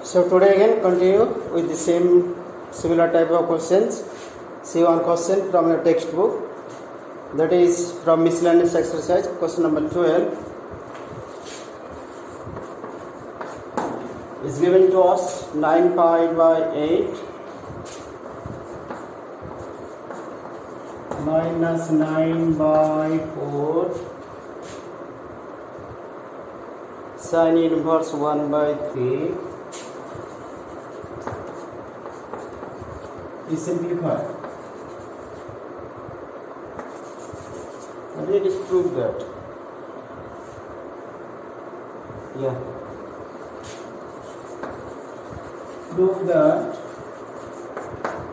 So today again continue with the similar type of questions. See one question from your textbook, that is from miscellaneous exercise, question number 12 is given to us 9 pi by 8 minus 9 by 4 sin inverse 1 by 3 is simplified. Let us prove that. Prove that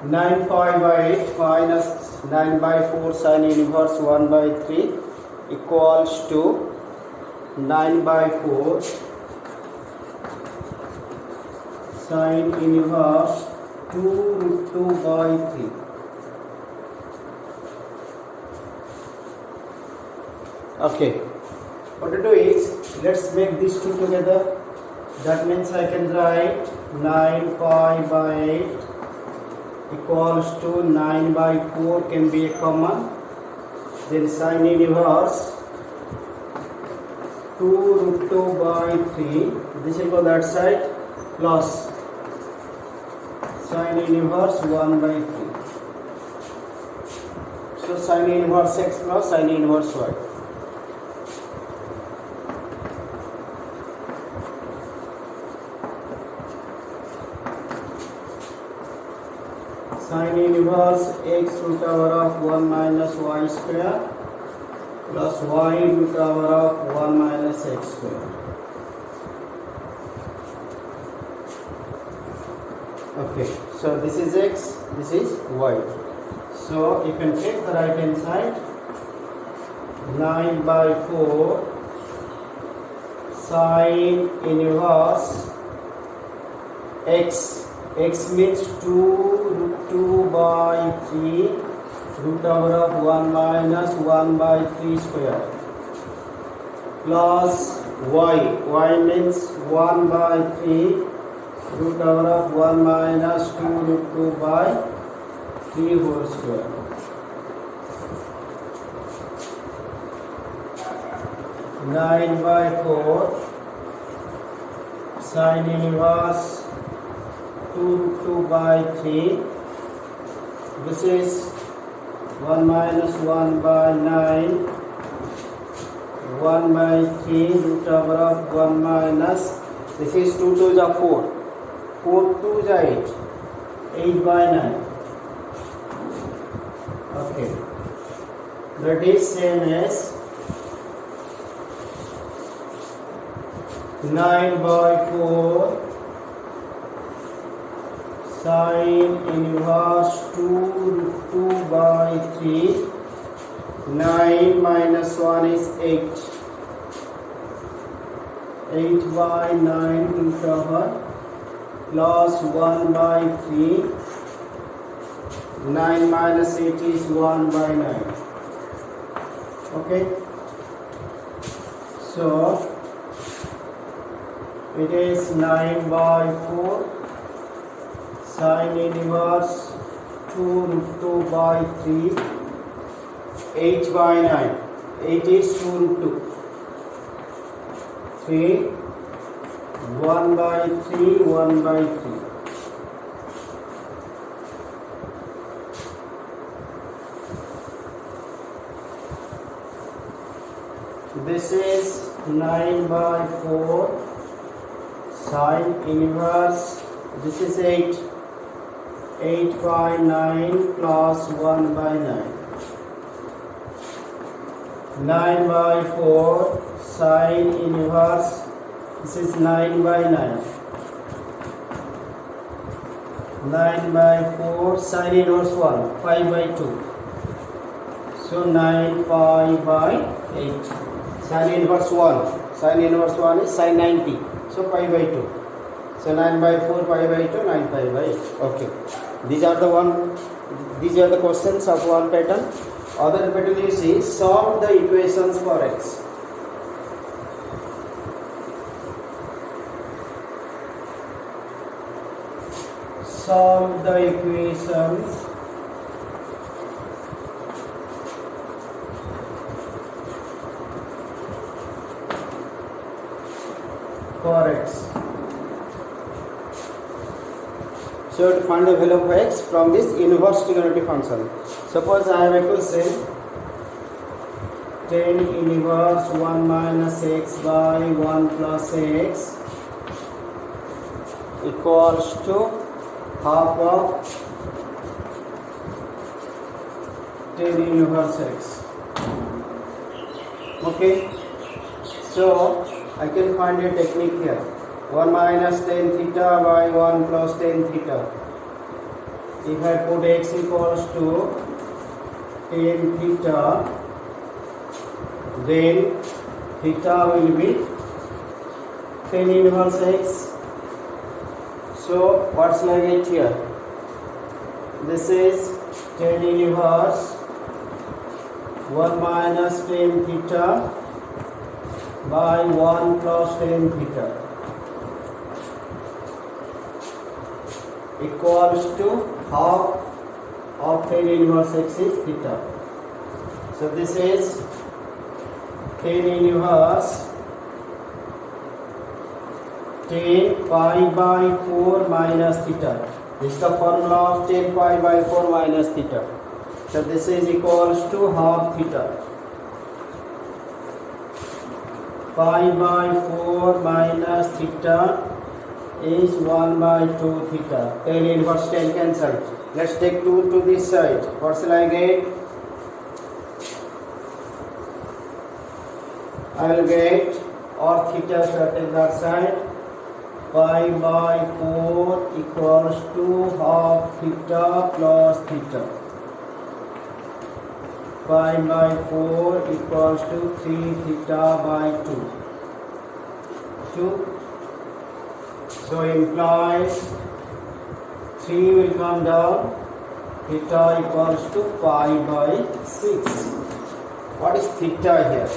9 pi by 8 minus 9 by 4 sin inverse 1 by 3 equals to 9 by 4 sin inverse 2 root 2 by 3. Okay, what to do is, let's make these two together. That means I can write 9 pi by 8 equals to 9 by 4 can be a common, then sin inverse 2 root 2 by 3, this will go that side, plus sin inverse 1 by 3. So sin inverse x plus sin inverse y. Sin inverse x root over of 1 minus y square plus y root over of 1 minus x square. Okay, so this is x, this is y. So you can take the right hand side, 9 by 4 sin inverse x. X means 2 root 2 by 3 root over of 1 minus 1 by 3 square plus y. Y means 1 by 3 root over of 1 minus 2 root 2 by 3 whole square. Nine by 4 sin inverse 2 root 2 by 3. This is 1 minus 1 by 9. 1 by 3 root over of 1 minus. This is 2 2s are 4. 4 2s are 8. 8 by 9. Okay. That is same as 9 by 4 sin inverse 2 root 2 by 3. 9 minus 1 is 8. 8 by 9 root over plus 1 by 3. 9 minus 8 is 1 by 9. Okay. So it is 9 by 4 sin inverse 2 root 2 by 3. 8 by 9. 8 is 2 root 2. 3. 1 by 3. 1 by 3. This is 9 by 4 sin inverse. This is 8. 8 by 9 plus 1 by 9. 9 by 4 sin inverse. This is 9 by 9. 9 by 4 sin inverse 1. 5 by 2. So 9 pi by 8. Sin inverse 1. Sin inverse 1 is sin 90. So pi by 2. So 9 by 4 pi by 2, 9 pi by 8. Okay. These are the questions of one pattern. Other pattern you see, solve the equations for x. solve the equations for x. So to find the value of x from this inverse trigonometric function. Suppose I have a question tan inverse 1 minus x by 1 plus x equals to half of tan inverse x. Okay, so I can find a technique here. 1 minus tan theta by 1 plus tan theta. If I put x equals to tan theta, then theta will be tan inverse x. So what's like it here? This is tan inverse 1 minus tan theta by 1 plus tan theta equals to half of tan inverse x is theta. So this is tan inverse tan pi by 4 minus theta. This is the formula of tan pi by 4 minus theta. So this is equals to half theta. Pi by 4 minus theta is 1 by 2 theta. Tan inverse tan cancel. Let's take 2 to this side. What shall I get? I will get or theta shall take that side. Pi by 4 equals to half theta plus theta. Pi by 4 equals to 3 theta by 2. 2. So implies 3 will come down. Theta equals to pi by 6. What is theta here?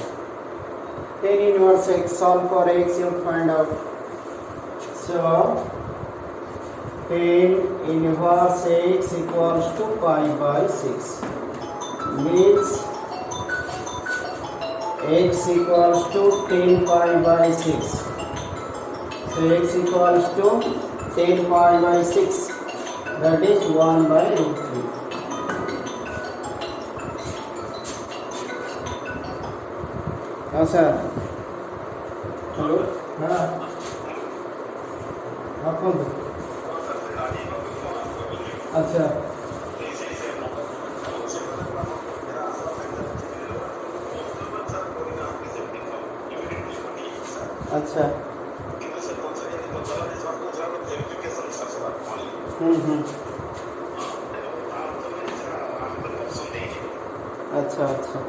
Tan inverse x, solve for x, you find out. So tan inverse x equals to pi by 6. Means x equals to tan pi by 6. So x equals to tan pi by 6. That is 1 by root 3. हाँ sir, hello, हाँ, आप कौन? अच्छा, अच्छा, अच्छा अच्छा,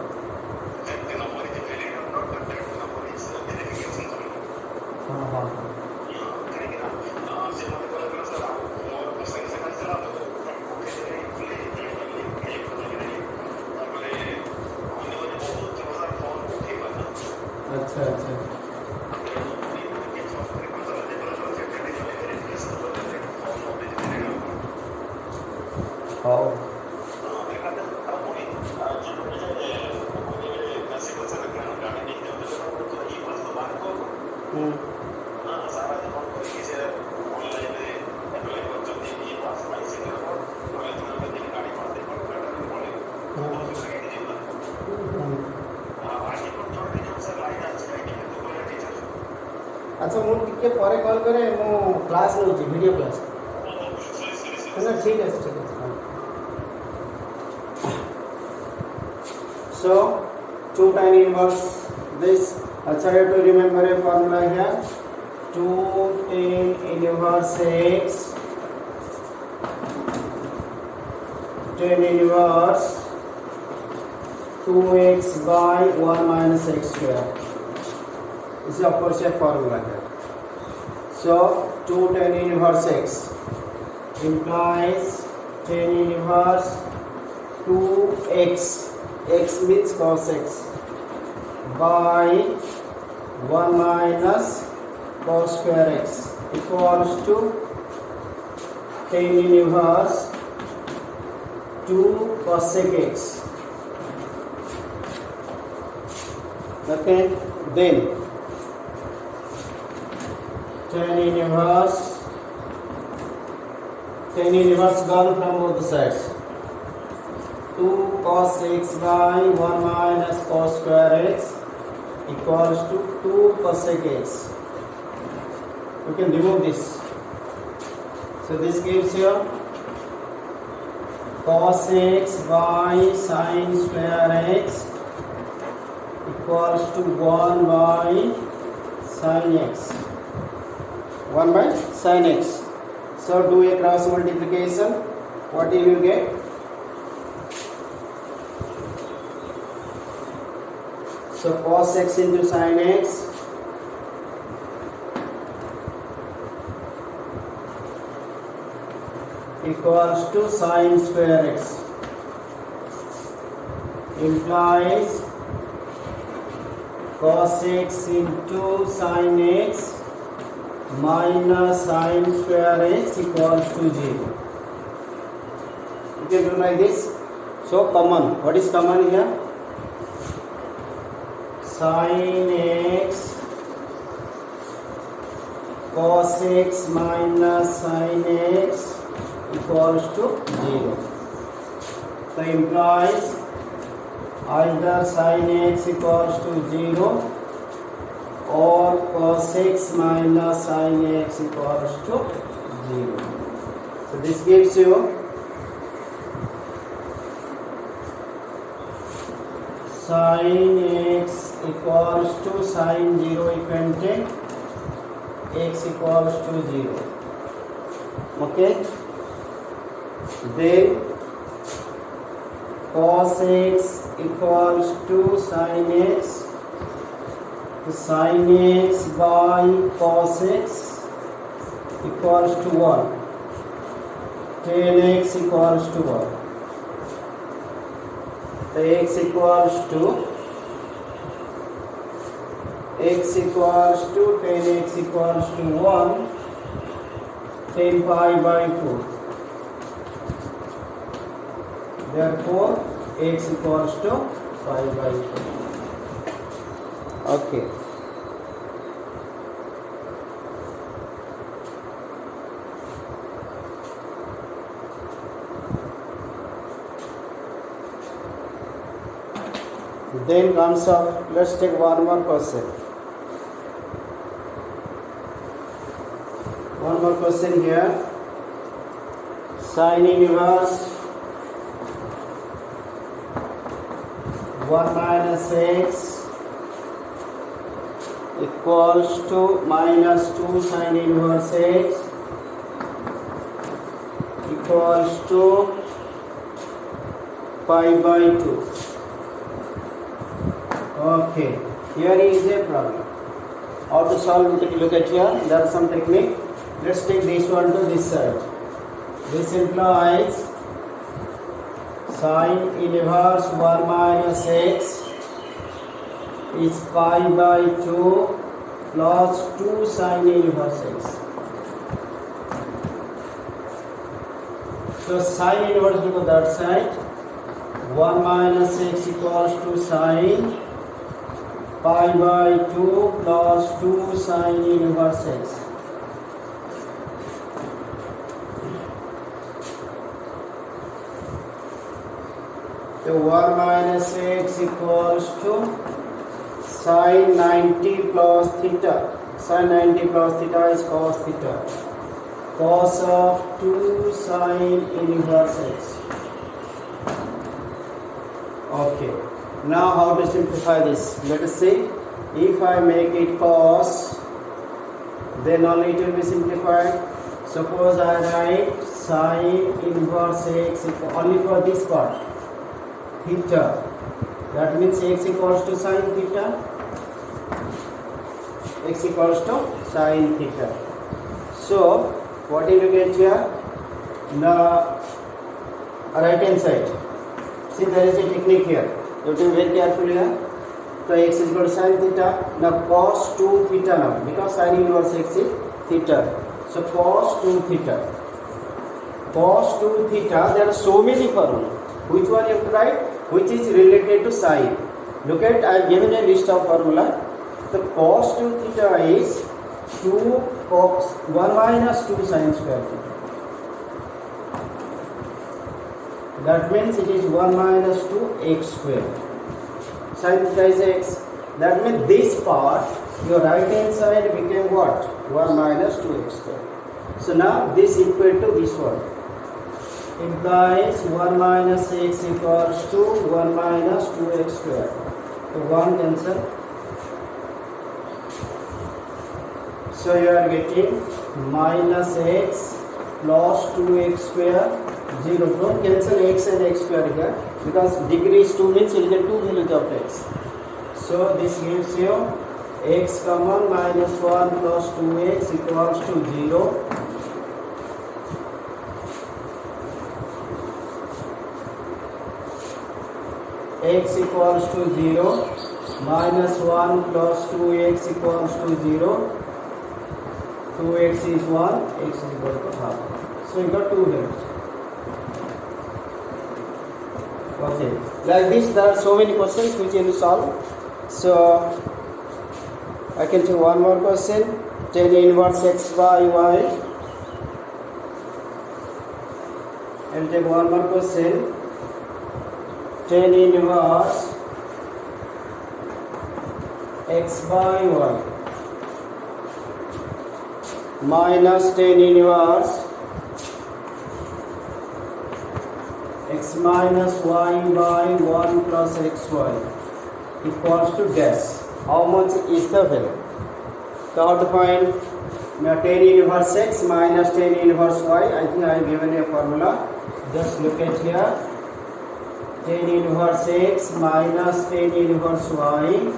हाँ हाँ हाँ, अच्छा अच्छा, हाँ, अच्छा ମୁଁ ଟିକେ ପରେ କଲ୍ କରେ ମୁଁ କ୍ଲାସ୍ ନେଉଛି ଭିଡ଼ିଓ କ୍ଲାସ୍ ନା ଠିକ୍ ଅଛି ଠିକ୍ ଅଛି so 2 tan inverse this अच्छा you have to remember a formula here 2 tan inverse x tan inverse 2x by 1 minus x square. This is of course a formula here. So 2 tan inverse x implies tan inverse 2x, x means cos x, by 1 minus cos square x equals to tan inverse 2 cosec x. Okay, then tan inverse gone from both sides. 2 cos x by 1 minus cos square x equals to 2 cosec x. We can remove this. So this gives you cos x by sin square x equals to 1 by sin x. 1 by sin x. So do a cross multiplication. What will you get? So cos x into sin x equals to sin square x, implies cos x into sin x minus sin square x equals to 0. You can do like this. So common. What is common here? Sin x cos x minus sin x equals to 0. So implies either sin x equals to 0 or cos x minus sin x equals to 0. So this gives you sin x equals to sin 0, you can take x equals to 0. Okay, then cos x equals to sin x, so sin x by cos x equals to 1, tan x equals to 1. So x equals to tan x equals to 1, tan pi by 2. Therefore x equals to pi by 2. Okay. Then comes up, let's take one more question. One more question here. Sin inverse 1 minus x equals to minus 2 sin inverse x equals to pi by 2. Okay, here is a problem. How to solve it? Look at here. There are some technique. Let's take this one to this side. This implies sin inverse 1 minus x is pi by 2 plus 2 sin inverse x. So sin inverse to that side. 1 minus x equals to sin pi by 2 plus 2 sin inverse x. So 1 minus x equals to sin 90 plus theta. Sin 90 plus theta is cos theta. Cos of 2 sin inverse x. Okay. Now how to simplify this? Let us see. If I make it cos, then only it will be simplified. Suppose I write sin inverse x only for this part, theta. That means x equals to sin theta. X equals to sin theta. So what will you get here? The right hand side. See, there is a technique here. You have to be very careful here. So x is equal to sin theta. Now cos 2 theta now, because sin inverse x is theta. So cos 2 theta. cos 2 theta, there are so many formulas. Which one you have to write? Which is related to sine. Look at, I have given a list of formula. The cos 2 theta is 2 cos 1 minus 2 sine square theta. That means it is 1 minus 2 x square. Sine theta is x. That means this part, your right hand side became what? 1 minus 2x square. So now this equal to this one. Implies 1 minus x equals to 1 minus 2x square. So 1 cancel. So you are getting minus x plus 2x square 0. Don't cancel x and x square here because degree is 2 means you will get 2 values of x. So this gives you x common minus 1 plus 2x equals to 0. X equals to 0 minus 1 plus 2x equals to 0. 2x is 1, x is equal to half. So you got 2 values. Okay. Like this, there are so many questions which you will solve. So I can take one more question. Tan inverse x by y. I will take one more question. Tan inverse x by y minus tan inverse x minus y by 1 plus xy equals to dash. How much is the value? So how to find tan inverse x minus tan inverse y? I think I have given a formula. Just look at here. Tan inverse x minus tan inverse y.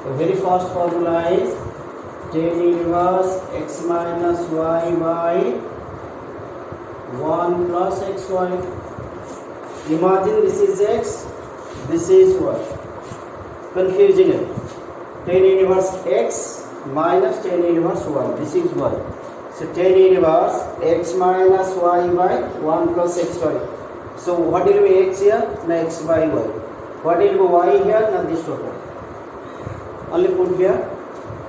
The very first formula is tan inverse x minus y by 1 plus xy. Imagine this is x, this is y. Confusing it. Tan inverse x minus tan inverse y. This is y. So tan inverse x minus y by 1 plus xy. So what will be x here? Now x by y. What will be y here? Now this total. Only put here.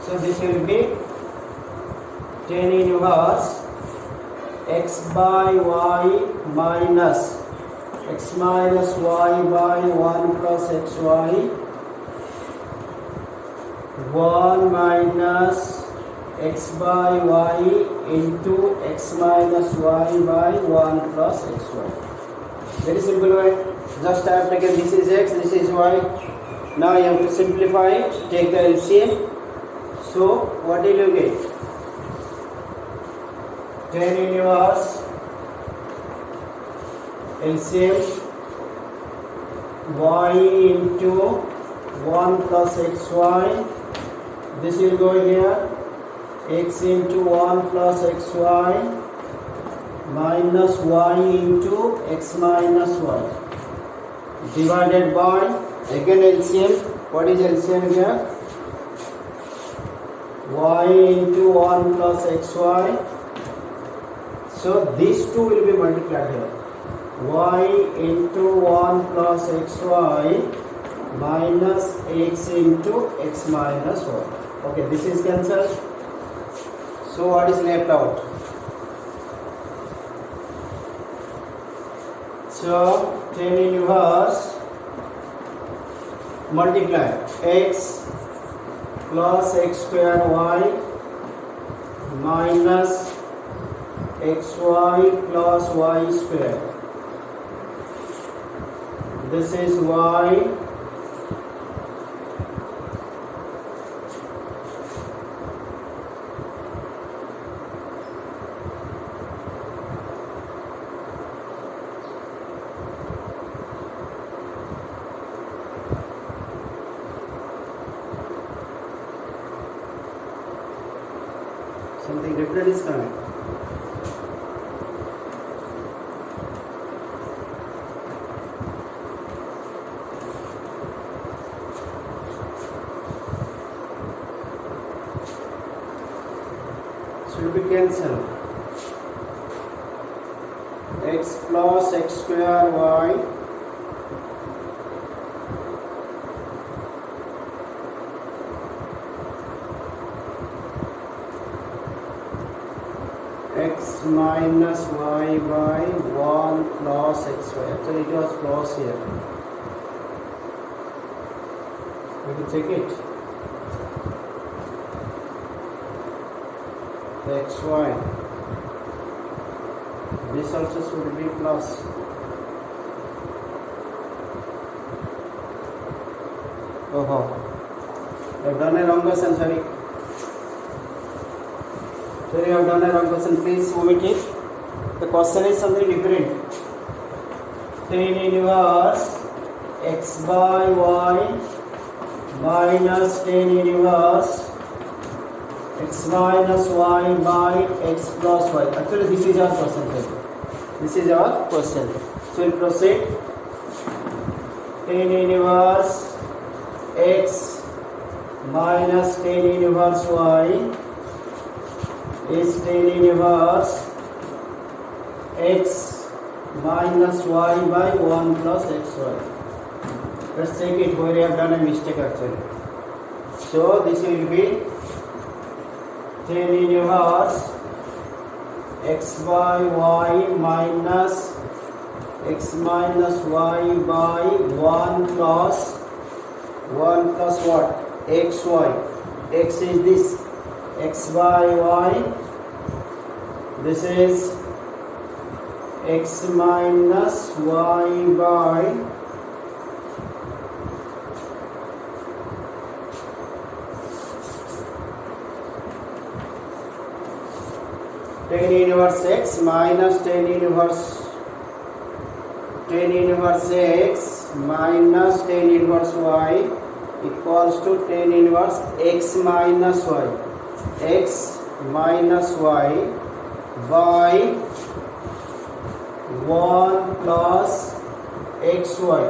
So this will be tan inverse x by y minus x minus y by 1 plus xy 1 minus x by y into x minus y by 1 plus xy. Very simple way. Just I have taken this is x, this is y. Now you have to simplify it. Take the LCM. So what will you get? Tan inverse LCM y into 1 plus xy. This will go here. X into 1 plus xy minus y into x minus y divided by, again LCM. What is LCM here? Y into 1 plus xy. So these two will be multiplied here. Y into 1 plus xy minus x into x minus y. Okay, this is cancelled. So what is left out? So tan inverse multiply x plus x square y minus xy plus y square. This is y something different is coming. So it will be cancelled. x plus x square y x minus y by 1 plus xy. Actually it was plus here. We can check it. xy. This also should be plus. Oh, I've done a wrong question, sorry. Sorry, I've done a wrong question. Please omit it. The question is something different. Tan inverse x by y minus tan inverse x minus y by x plus y. Actually, this is our question. This is our question. So we'll proceed. Tan inverse x minus tan inverse y is tan inverse x minus y by 1 plus xy. Let's check it where we have done a mistake actually. So this will be tan inverse x by y minus x minus y by 1 plus what? xy. X is this x by y. This is x minus y by tan inverse x minus tan inverse x minus tan inverse y equals to tan inverse x minus y. X minus y by 1 plus xy.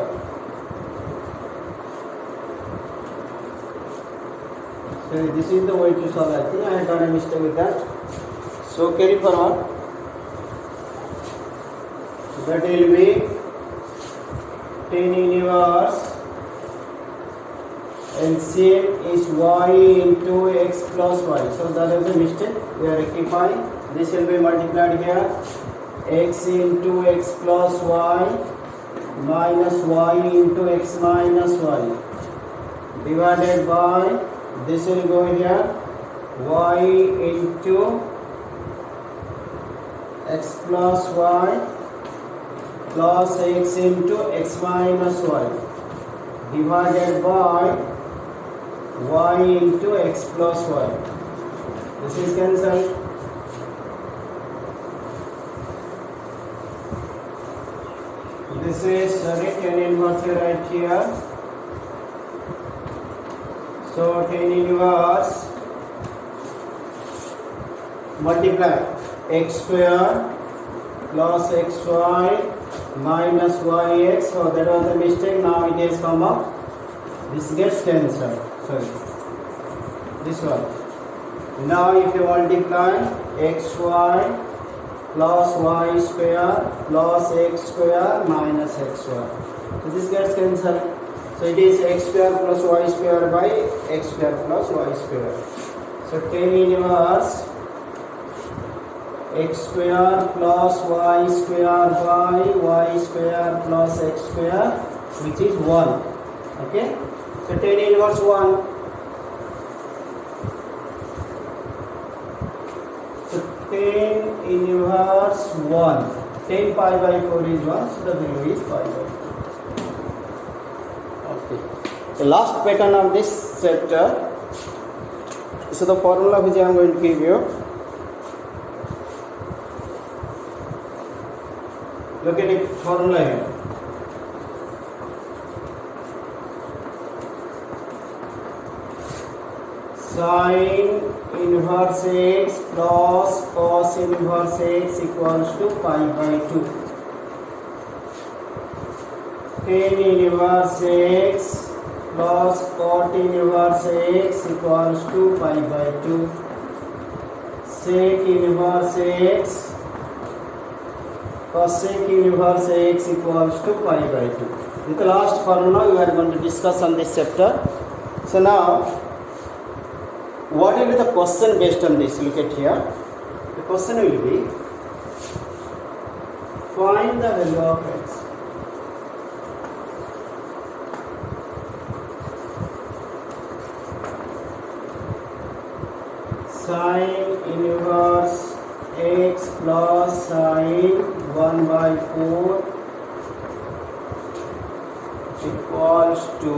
So this is the way to solve. I think I have done a mistake with that. So carry forward. That will be tan inverse LCM is y into x plus y. So that is a mistake. We are rectifying. This will be multiplied here. X into x plus y minus y into x minus y divided by, this will go here, y into x plus y plus x into x minus y divided by y into x plus y. This is cancelled. This is tan inverse right here. So tan inverse multiply x square plus xy minus yx. So that was a mistake. Now it has come up. This gets cancelled. Sorry, this one. Now if you multiply xy plus y square plus x square minus x square, so this gets cancelled. So it is x square plus y square by x square plus y square. So tan inverse x square plus y square by y square plus x square, which is 1. Okay, so tan inverse 1. So tan inverse 1, 10 pi by 4 is 1, so the value is pi by 4. Okay, the last pattern of this chapter. So the formula which I am going to give you, look at the formula here. Sin inverse x plus cos inverse x equals to pi by 2. Tan inverse x plus cot inverse x equals to pi by 2. Sec inverse x cosec inverse x equals to pi by 2. This is the last formula we are going to discuss on this chapter. So now, what will be the question based on this? Look at here. The question will be, find the value of x. Sine inverse x plus sine 1 by 4 equals to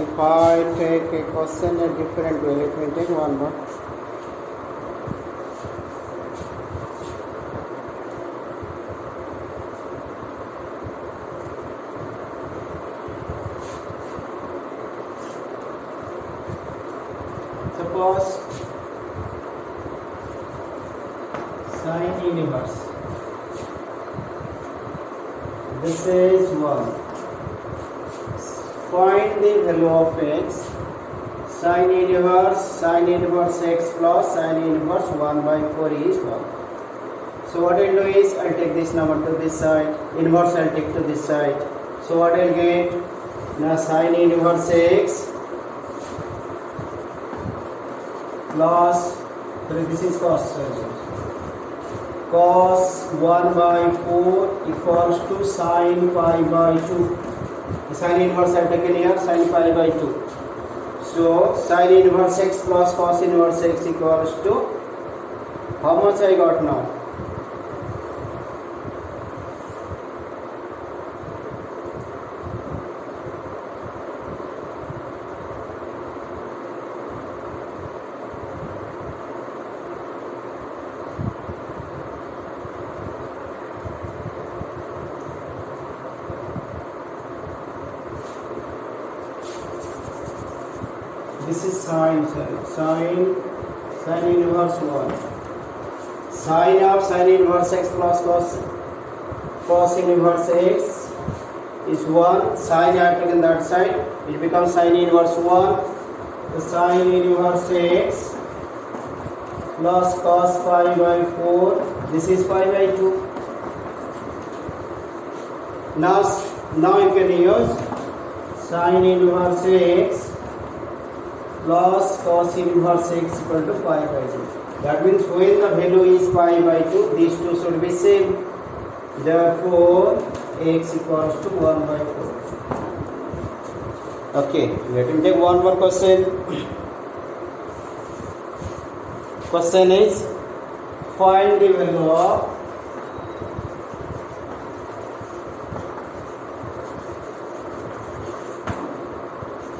if I take a question a different way, let me take one more. Suppose sine inverse, this is 1. Find the value of x. Sine inverse x plus sine inverse 1 by 4 is 1. So what I'll do is, I'll take this number to this side, inverse I'll take to this side. So what I'll get? Now sine inverse x plus, this is cos 1 by 4 equals to sine pi by 2. The sine inverse I have taken here, sine pi by 2. So sine inverse x plus cos inverse x equals to, how much I got now? This is sine inverse 1. Sine of sine inverse x plus cos inverse x is 1. Sine I have taken that side, it becomes sine inverse 1. The sine inverse x plus cos pi by 4, this is pi by 2. Now you can use sine inverse x plus cos inverse x equal to pi by 2. That means when the value is pi by 2, these two should be same. Therefore, x equals to 1 by 4. Okay, let me take one more question. Question is, find the value of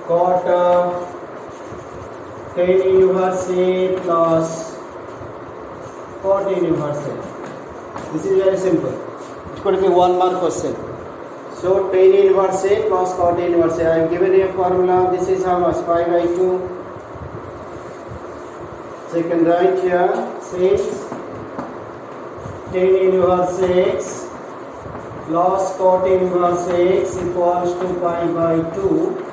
cot of tan inverse A plus cot inverse A. This is very simple. It could be one mark question. So tan inverse A plus cot inverse A. I have given a formula. This is how much? Pi by 2. So you can write here, says tan inverse x plus cot inverse x equals to pi by 2.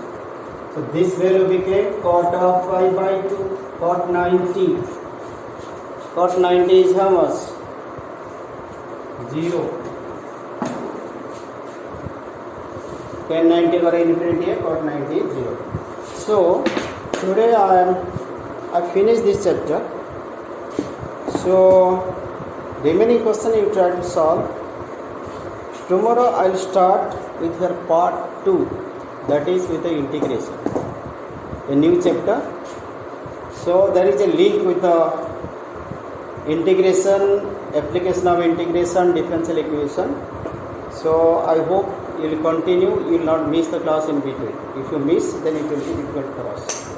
So this value became cot of pi by 2, cot 90. Cot 90 is how much? 0. Tan 90 over infinity, cot 90 is 0. So today I finished this chapter. So remaining question you try to solve. Tomorrow I will start with your part 2. That is with the integration, a new chapter. So there is a link with the integration, application of integration, differential equation. So I hope you will continue, you will not miss the class in between. If you miss, then it will be difficult for us.